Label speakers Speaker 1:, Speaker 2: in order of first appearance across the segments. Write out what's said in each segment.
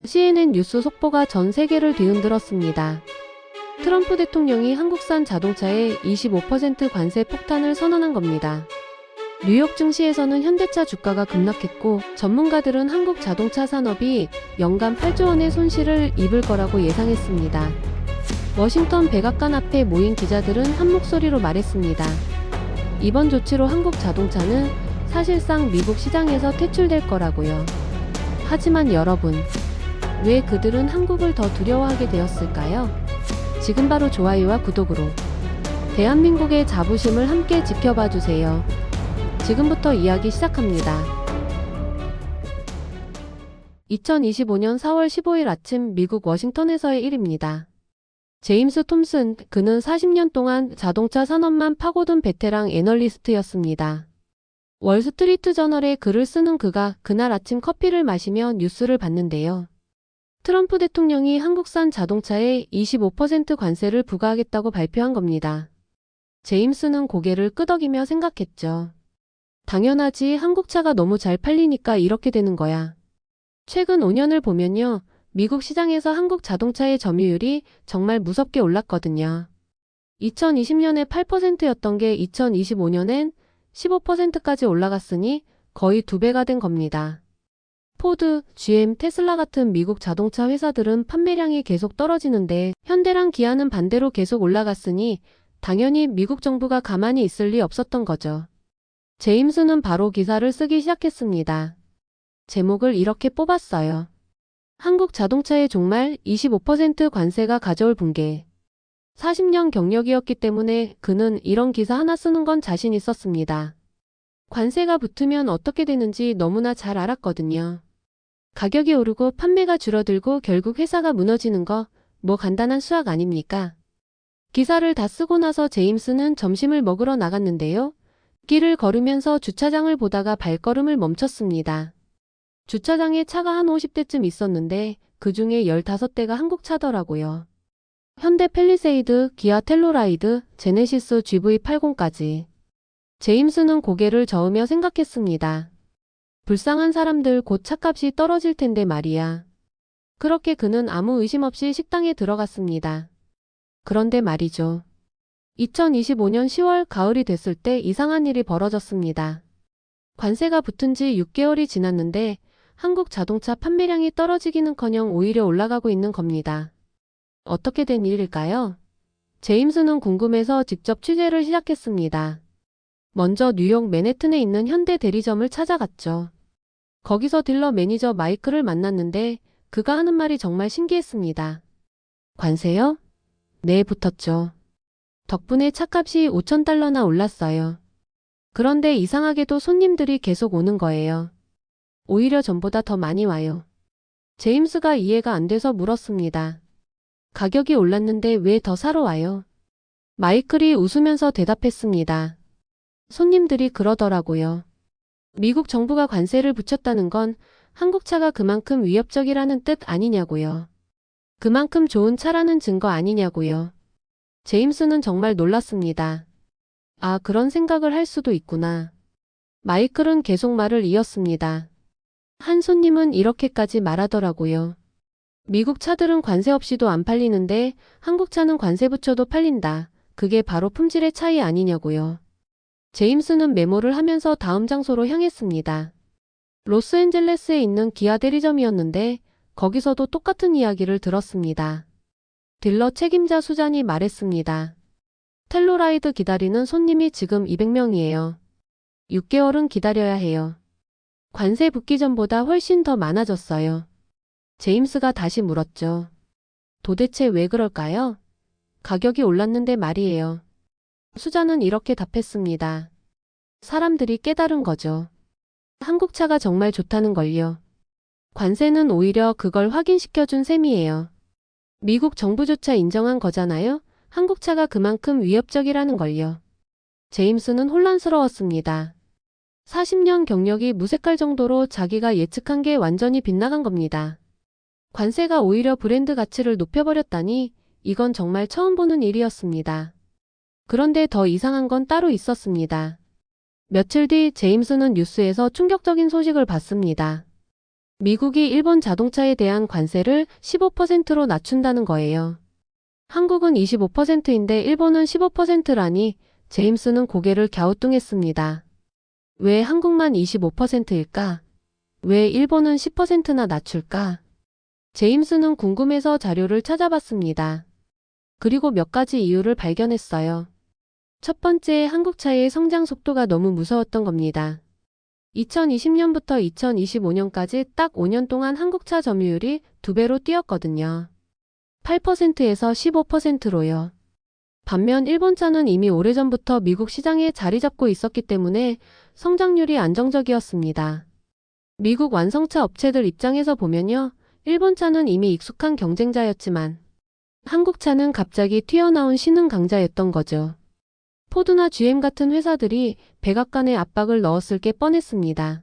Speaker 1: CNN 뉴스 속보가 전 세계를 뒤흔들었습니다. 트럼프 대통령이 한국산 자동차에 25% 관세 폭탄을 선언한 겁니다. 뉴욕 증시에서는 현대차 주가가 급락했고, 전문가들은 한국 자동차 산업이 연간 8조 원의 손실을 입을 거라고 예상했습니다. 워싱턴 백악관 앞에 모인 기자들은 한 목소리로 말했습니다. 이번 조치로 한국 자동차는 사실상 미국 시장에서 퇴출될 거라고요. 하지만 여러분, 왜 그들은 한국을 더 두려워하게 되었을까요? 지금 바로 좋아요와 구독으로 대한민국의 자부심을 함께 지켜봐 주세요. 지금부터 이야기 시작합니다. 2025년 4월 15일 아침 미국 워싱턴에서의 일입니다. 제임스 톰슨, 그는 40년 동안 자동차 산업만 파고든 베테랑 애널리스트였습니다. 월스트리트 저널에 글을 쓰는 그가 그날 아침 커피를 마시며 뉴스를 봤는데요. 트럼프 대통령이 한국산 자동차에 25% 관세를 부과하겠다고 발표한 겁니다. 제임스는 고개를 끄덕이며 생각했죠. 당연하지, 한국차가 너무 잘 팔리니까 이렇게 되는 거야. 최근 5년을 보면요, 미국 시장에서 한국 자동차의 점유율이 정말 무섭게 올랐거든요. 2020년에 8%였던 게 2025년엔 15%까지 올라갔으니 거의 2배가 된 겁니다. 포드, GM, 테슬라 같은 미국 자동차 회사들은 판매량이 계속 떨어지는데 현대랑 기아는 반대로 계속 올라갔으니 당연히 미국 정부가 가만히 있을 리 없었던 거죠. 제임스는 바로 기사를 쓰기 시작했습니다. 제목을 이렇게 뽑았어요. 한국 자동차에 정말 25% 관세가 가져올 붕괴. 40년 경력이었기 때문에 그는 이런 기사 하나 쓰는 건 자신 있었습니다. 관세가 붙으면 어떻게 되는지 너무나 잘 알았거든요. 가격이 오르고 판매가 줄어들고 결국 회사가 무너지는 거, 뭐 간단한 수학 아닙니까? 기사를 다 쓰고 나서 제임스는 점심을 먹으러 나갔는데요. 길을 걸으면서 주차장을 보다가 발걸음을 멈췄습니다. 주차장에 차가 한 50대쯤 있었는데 그 중에 15대가 한국 차더라고요. 현대 팰리세이드, 기아 텔로라이드, 제네시스 GV80까지. 제임스는 고개를 저으며 생각했습니다. 불쌍한 사람들 곧 차값이 떨어질 텐데 말이야. 그렇게 그는 아무 의심 없이 식당에 들어갔습니다. 그런데 말이죠. 2025년 10월 가을이 됐을 때 이상한 일이 벌어졌습니다. 관세가 붙은 지 6개월이 지났는데 한국 자동차 판매량이 떨어지기는커녕 오히려 올라가고 있는 겁니다. 어떻게 된 일일까요? 제임스는 궁금해서 직접 취재를 시작했습니다. 먼저 뉴욕 맨해튼에 있는 현대 대리점을 찾아갔죠. 거기서 딜러 매니저 마이클을 만났는데 그가 하는 말이 정말 신기했습니다. 관세요? 네, 붙었죠. 덕분에 차값이 5,000달러나 올랐어요. 그런데 이상하게도 손님들이 계속 오는 거예요. 오히려 전보다 더 많이 와요. 제임스가 이해가 안 돼서 물었습니다. 가격이 올랐는데 왜 더 사러 와요? 마이클이 웃으면서 대답했습니다. 손님들이 그러더라고요. 미국 정부가 관세를 붙였다는 건 한국차가 그만큼 위협적이라는 뜻 아니냐고요. 그만큼 좋은 차라는 증거 아니냐고요. 제임스는 정말 놀랐습니다. 아, 그런 생각을 할 수도 있구나. 마이클은 계속 말을 이었습니다. 한 손님은 이렇게까지 말하더라고요. 미국 차들은 관세 없이도 안 팔리는데 한국 차는 관세 붙여도 팔린다. 그게 바로 품질의 차이 아니냐고요. 제임스는 메모를 하면서 다음 장소로 향했습니다. 로스앤젤레스에 있는 기아 대리점이었는데 거기서도 똑같은 이야기를 들었습니다. 딜러 책임자 수잔이 말했습니다. 텔로라이드 기다리는 손님이 지금 200명이에요. 6개월은 기다려야 해요. 관세 붙기 전보다 훨씬 더 많아졌어요. 제임스가 다시 물었죠. 도대체 왜 그럴까요? 가격이 올랐는데 말이에요. 수잔은 이렇게 답했습니다. 사람들이 깨달은 거죠. 한국차가 정말 좋다는 걸요. 관세는 오히려 그걸 확인시켜준 셈이에요. 미국 정부조차 인정한 거잖아요. 한국차가 그만큼 위협적이라는 걸요. 제임스는 혼란스러웠습니다. 40년 경력이 무색할 정도로 자기가 예측한 게 완전히 빗나간 겁니다. 관세가 오히려 브랜드 가치를 높여버렸다니 이건 정말 처음 보는 일이었습니다. 그런데 더 이상한 건 따로 있었습니다. 며칠 뒤 제임스는 뉴스에서 충격적인 소식을 봤습니다. 미국이 일본 자동차에 대한 관세를 15%로 낮춘다는 거예요. 한국은 25%인데 일본은 15%라니 제임스는 고개를 갸우뚱했습니다. 왜 한국만 25%일까? 왜 일본은 10%나 낮출까? 제임스는 궁금해서 자료를 찾아봤습니다. 그리고 몇 가지 이유를 발견했어요. 첫 번째, 한국차의 성장 속도가 너무 무서웠던 겁니다. 2020년부터 2025년까지 딱 5년 동안 한국차 점유율이 2배로 뛰었거든요. 8%에서 15%로요. 반면 일본차는 이미 오래전부터 미국 시장에 자리 잡고 있었기 때문에 성장률이 안정적이었습니다. 미국 완성차 업체들 입장에서 보면요. 일본차는 이미 익숙한 경쟁자였지만 한국차는 갑자기 튀어나온 신흥 강자였던 거죠. 포드나 GM 같은 회사들이 백악관에 압박을 넣었을 게 뻔했습니다.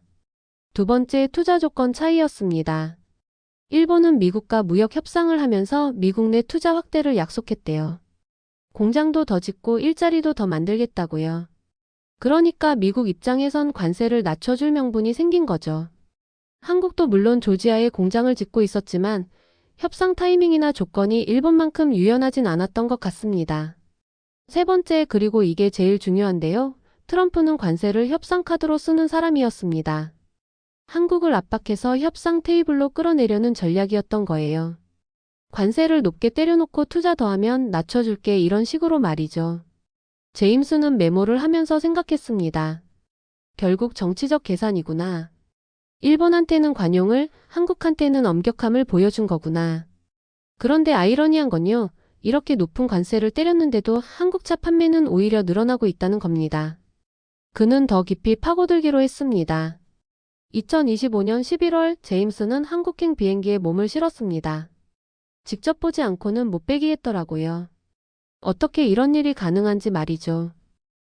Speaker 1: 두 번째, 투자 조건 차이였습니다. 일본은 미국과 무역 협상을 하면서 미국 내 투자 확대를 약속했대요. 공장도 더 짓고 일자리도 더 만들겠다고요. 그러니까 미국 입장에선 관세를 낮춰줄 명분이 생긴 거죠. 한국도 물론 조지아에 공장을 짓고 있었지만 협상 타이밍이나 조건이 일본만큼 유연하진 않았던 것 같습니다. 세 번째, 그리고 이게 제일 중요한데요. 트럼프는 관세를 협상 카드로 쓰는 사람이었습니다. 한국을 압박해서 협상 테이블로 끌어내려는 전략이었던 거예요. 관세를 높게 때려놓고 투자 더하면 낮춰줄게, 이런 식으로 말이죠. 제임스는 메모를 하면서 생각했습니다. 결국 정치적 계산이구나. 일본한테는 관용을, 한국한테는 엄격함을 보여준 거구나. 그런데 아이러니한 건요. 이렇게 높은 관세를 때렸는데도 한국차 판매는 오히려 늘어나고 있다는 겁니다. 그는 더 깊이 파고들기로 했습니다. 2025년 11월 제임스는 한국행 비행기에 몸을 실었습니다. 직접 보지 않고는 못 배기했더라고요. 어떻게 이런 일이 가능한지 말이죠.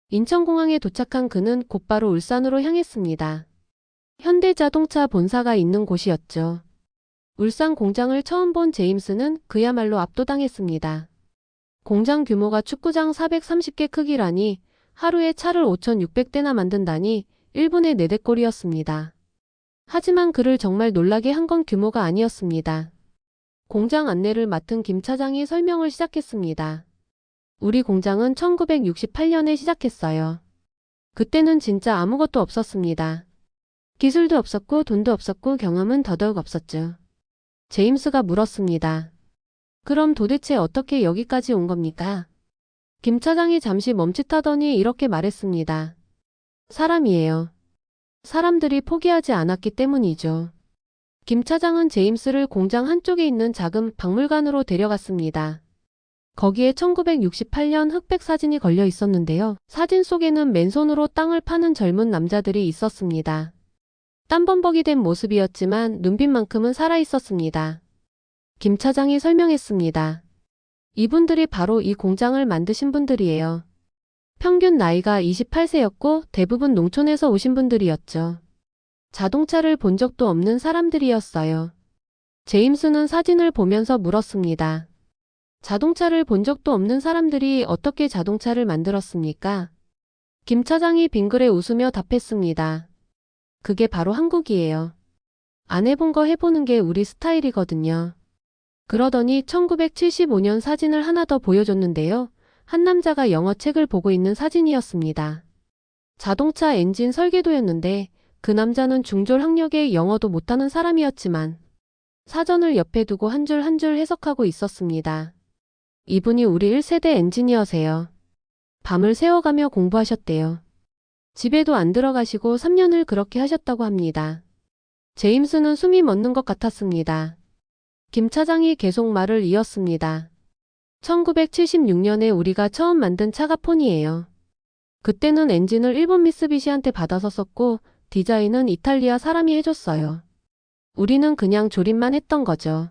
Speaker 1: 인천공항에 도착한 그는 곧바로 울산으로 향했습니다. 현대자동차 본사가 있는 곳이었죠. 울산 공장을 처음 본 제임스는 그야말로 압도당했습니다. 공장 규모가 축구장 430개 크기라니, 하루에 차를 5,600대나 만든다니 1분에 4대꼴이었습니다. 하지만 그를 정말 놀라게 한 건 규모가 아니었습니다. 공장 안내를 맡은 김 차장이 설명을 시작했습니다. 우리 공장은 1968년에 시작했어요. 그때는 진짜 아무것도 없었습니다. 기술도 없었고 돈도 없었고 경험은 더더욱 없었죠. 제임스가 물었습니다. 그럼 도대체 어떻게 여기까지 온 겁니까? 김 차장이 잠시 멈칫하더니 이렇게 말했습니다. 사람이에요. 사람들이 포기하지 않았기 때문이죠. 김 차장은 제임스를 공장 한쪽에 있는 작은 박물관으로 데려갔습니다. 거기에 1968년 흑백 사진이 걸려 있었는데요. 사진 속에는 맨손으로 땅을 파는 젊은 남자들이 있었습니다. 땀범벅이 된 모습이었지만 눈빛만큼은 살아있었습니다. 김 차장이 설명했습니다. 이분들이 바로 이 공장을 만드신 분들이에요. 평균 나이가 28세였고 대부분 농촌에서 오신 분들이었죠. 자동차를 본 적도 없는 사람들이었어요. 제임스는 사진을 보면서 물었습니다. 자동차를 본 적도 없는 사람들이 어떻게 자동차를 만들었습니까? 김 차장이 빙그레 웃으며 답했습니다. 그게 바로 한국이에요. 안 해본 거 해보는 게 우리 스타일이거든요. 그러더니 1975년 사진을 하나 더 보여줬는데요. 한 남자가 영어 책을 보고 있는 사진이었습니다. 자동차 엔진 설계도였는데 그 남자는 중졸 학력에 영어도 못하는 사람이었지만 사전을 옆에 두고 한 줄 한 줄 해석하고 있었습니다. 이분이 우리 1세대 엔지니어세요. 밤을 새워가며 공부하셨대요. 집에도 안 들어가시고 3년을 그렇게 하셨다고 합니다. 제임스는 숨이 멎는 것 같았습니다. 김 차장이 계속 말을 이었습니다. 1976년에 우리가 처음 만든 차가 폰이에요. 그때는 엔진을 일본 미쓰비시한테 받아서 썼고 디자인은 이탈리아 사람이 해줬어요. 우리는 그냥 조립만 했던 거죠.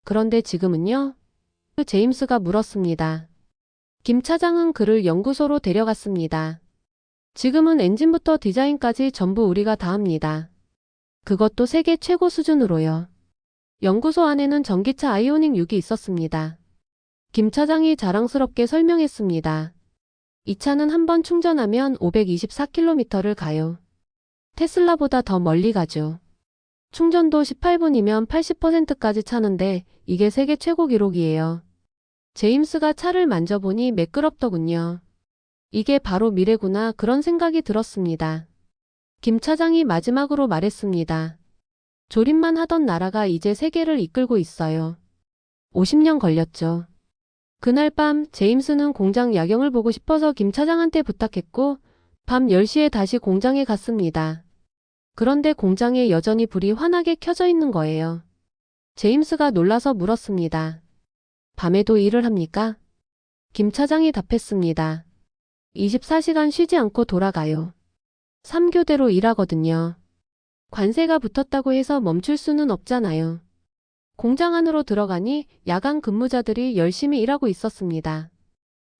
Speaker 1: 그런데 지금은요? 제임스가 물었습니다. 김 차장은 그를 연구소로 데려갔습니다. 지금은 엔진부터 디자인까지 전부 우리가 다 합니다. 그것도 세계 최고 수준으로요. 연구소 안에는 전기차 아이오닉 6이 있었습니다. 김 차장이 자랑스럽게 설명했습니다. 이 차는 한 번 충전하면 524km를 가요. 테슬라보다 더 멀리 가죠. 충전도 18분이면 80%까지 차는데 이게 세계 최고 기록이에요. 제임스가 차를 만져보니 매끄럽더군요. 이게 바로 미래구나 그런 생각이 들었습니다. 김 차장이 마지막으로 말했습니다. 조립만 하던 나라가 이제 세계를 이끌고 있어요. 50년 걸렸죠. 그날 밤 제임스는 공장 야경을 보고 싶어서 김 차장한테 부탁했고 밤 10시에 다시 공장에 갔습니다. 그런데 공장에 여전히 불이 환하게 켜져 있는 거예요. 제임스가 놀라서 물었습니다. 밤에도 일을 합니까? 김 차장이 답했습니다. 24시간 쉬지 않고 돌아가요. 3교대로 일하거든요. 관세가 붙었다고 해서 멈출 수는 없잖아요. 공장 안으로 들어가니 야간 근무자들이 열심히 일하고 있었습니다.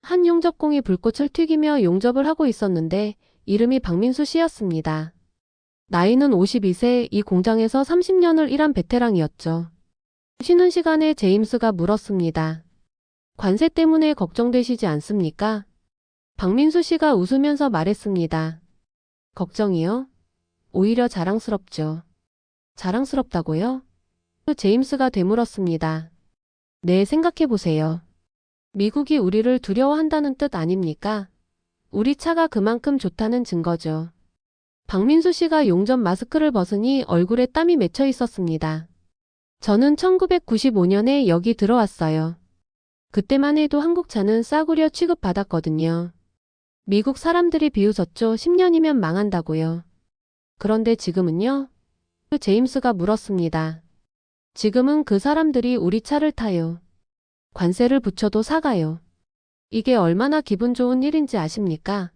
Speaker 1: 한 용접공이 불꽃을 튀기며 용접을 하고 있었는데 이름이 박민수 씨였습니다. 나이는 52세, 이 공장에서 30년을 일한 베테랑이었죠. 쉬는 시간에 제임스가 물었습니다. 관세 때문에 걱정되시지 않습니까? 박민수 씨가 웃으면서 말했습니다. 걱정이요? 오히려 자랑스럽죠. 자랑스럽다고요? 제임스가 되물었습니다. 네, 생각해보세요. 미국이 우리를 두려워한다는 뜻 아닙니까? 우리 차가 그만큼 좋다는 증거죠. 박민수 씨가 용접 마스크를 벗으니 얼굴에 땀이 맺혀 있었습니다. 저는 1995년에 여기 들어왔어요. 그때만 해도 한국 차는 싸구려 취급받았거든요. 미국 사람들이 비웃었죠. 10년이면 망한다고요. 그런데 지금은요? 제임스가 물었습니다. 지금은 그 사람들이 우리 차를 타요. 관세를 붙여도 사가요. 이게 얼마나 기분 좋은 일인지 아십니까?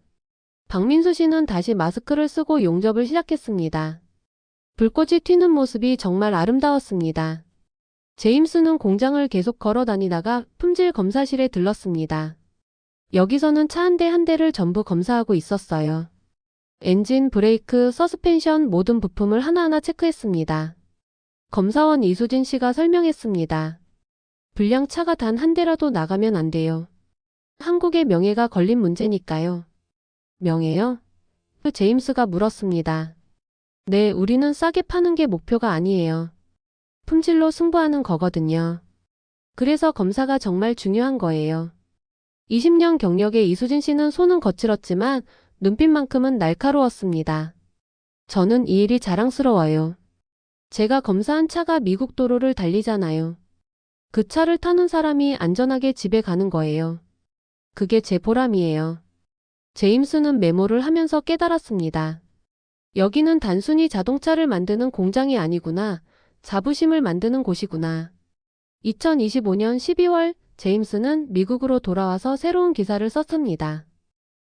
Speaker 1: 박민수 씨는 다시 마스크를 쓰고 용접을 시작했습니다. 불꽃이 튀는 모습이 정말 아름다웠습니다. 제임스는 공장을 계속 걸어 다니다가 품질 검사실에 들렀습니다. 여기서는 차 한 대 한 대를 전부 검사하고 있었어요. 엔진, 브레이크, 서스펜션 모든 부품을 하나하나 체크했습니다. 검사원 이수진 씨가 설명했습니다. 불량 차가 단 한 대라도 나가면 안 돼요. 한국의 명예가 걸린 문제니까요. 명예요? 제임스가 물었습니다. 네, 우리는 싸게 파는 게 목표가 아니에요. 품질로 승부하는 거거든요. 그래서 검사가 정말 중요한 거예요. 20년 경력의 이수진 씨는 손은 거칠었지만 눈빛만큼은 날카로웠습니다. 저는 이 일이 자랑스러워요. 제가 검사한 차가 미국 도로를 달리잖아요. 그 차를 타는 사람이 안전하게 집에 가는 거예요. 그게 제 보람이에요. 제임스는 메모를 하면서 깨달았습니다. 여기는 단순히 자동차를 만드는 공장이 아니구나. 자부심을 만드는 곳이구나. 2025년 12월 제임스는 미국으로 돌아와서 새로운 기사를 썼습니다.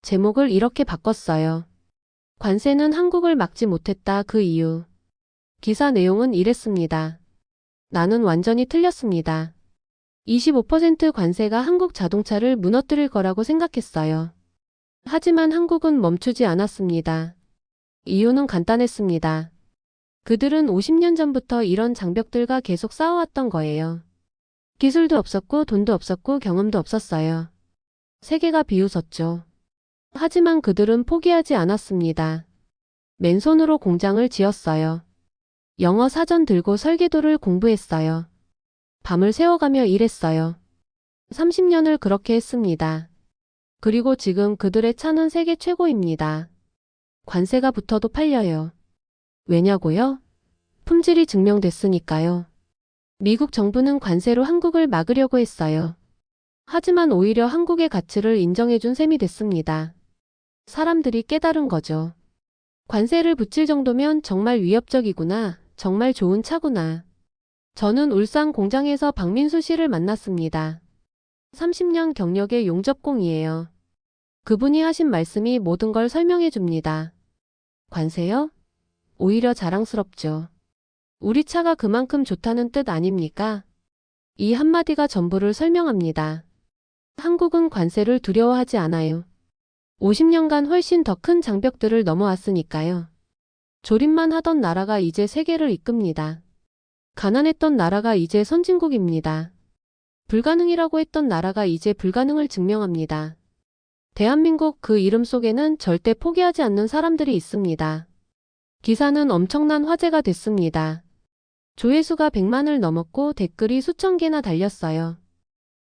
Speaker 1: 제목을 이렇게 바꿨어요. 관세는 한국을 막지 못했다. 그 이유. 기사 내용은 이랬습니다. 나는 완전히 틀렸습니다. 25% 관세가 한국 자동차를 무너뜨릴 거라고 생각했어요. 하지만 한국은 멈추지 않았습니다. 이유는 간단했습니다. 그들은 50년 전부터 이런 장벽들과 계속 싸워왔던 거예요. 기술도 없었고 돈도 없었고 경험도 없었어요. 세계가 비웃었죠. 하지만 그들은 포기하지 않았습니다. 맨손으로 공장을 지었어요. 영어 사전 들고 설계도를 공부했어요. 밤을 새워가며 일했어요. 30년을 그렇게 했습니다. 그리고 지금 그들의 차는 세계 최고입니다. 관세가 붙어도 팔려요. 왜냐고요? 품질이 증명됐으니까요. 미국 정부는 관세로 한국을 막으려고 했어요. 하지만 오히려 한국의 가치를 인정해준 셈이 됐습니다. 사람들이 깨달은 거죠. 관세를 붙일 정도면 정말 위협적이구나. 정말 좋은 차구나. 저는 울산 공장에서 박민수 씨를 만났습니다. 30년 경력의 용접공이에요. 그분이 하신 말씀이 모든 걸 설명해 줍니다. 관세요? 오히려 자랑스럽죠. 우리 차가 그만큼 좋다는 뜻 아닙니까? 이 한마디가 전부를 설명합니다. 한국은 관세를 두려워하지 않아요. 50년간 훨씬 더 큰 장벽들을 넘어왔으니까요. 조립만 하던 나라가 이제 세계를 이끕니다. 가난했던 나라가 이제 선진국입니다. 불가능이라고 했던 나라가 이제 불가능을 증명합니다. 대한민국 그 이름 속에는 절대 포기하지 않는 사람들이 있습니다. 기사는 엄청난 화제가 됐습니다. 조회수가 100만을 넘었고 댓글이 수천 개나 달렸어요.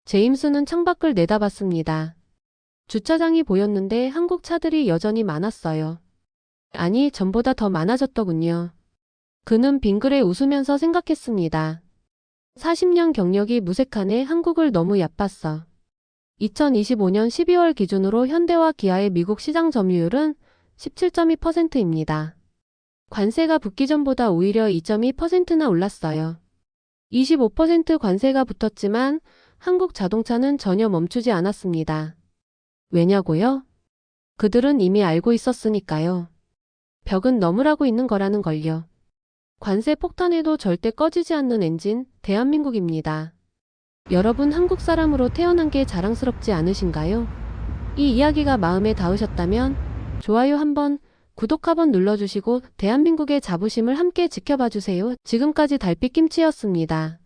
Speaker 1: 제임스는 창밖을 내다봤습니다. 주차장이 보였는데 한국 차들이 여전히 많았어요. 아니, 전보다 더 많아졌더군요. 그는 빙그레 웃으면서 생각했습니다. 40년 경력이 무색하네. 한국을 너무 얕봤어. 2025년 12월 기준으로 현대와 기아의 미국 시장 점유율은 17.2%입니다. 관세가 붙기 전보다 오히려 2.2%나 올랐어요. 25% 관세가 붙었지만 한국 자동차는 전혀 멈추지 않았습니다. 왜냐고요? 그들은 이미 알고 있었으니까요. 벽은 너무라고 있는 거라는 걸요. 관세 폭탄에도 절대 꺼지지 않는 엔진, 대한민국입니다. 여러분 한국 사람으로 태어난 게 자랑스럽지 않으신가요? 이 이야기가 마음에 닿으셨다면 좋아요 한번, 구독 한번 눌러주시고 대한민국의 자부심을 함께 지켜봐 주세요. 지금까지 달빛김치였습니다.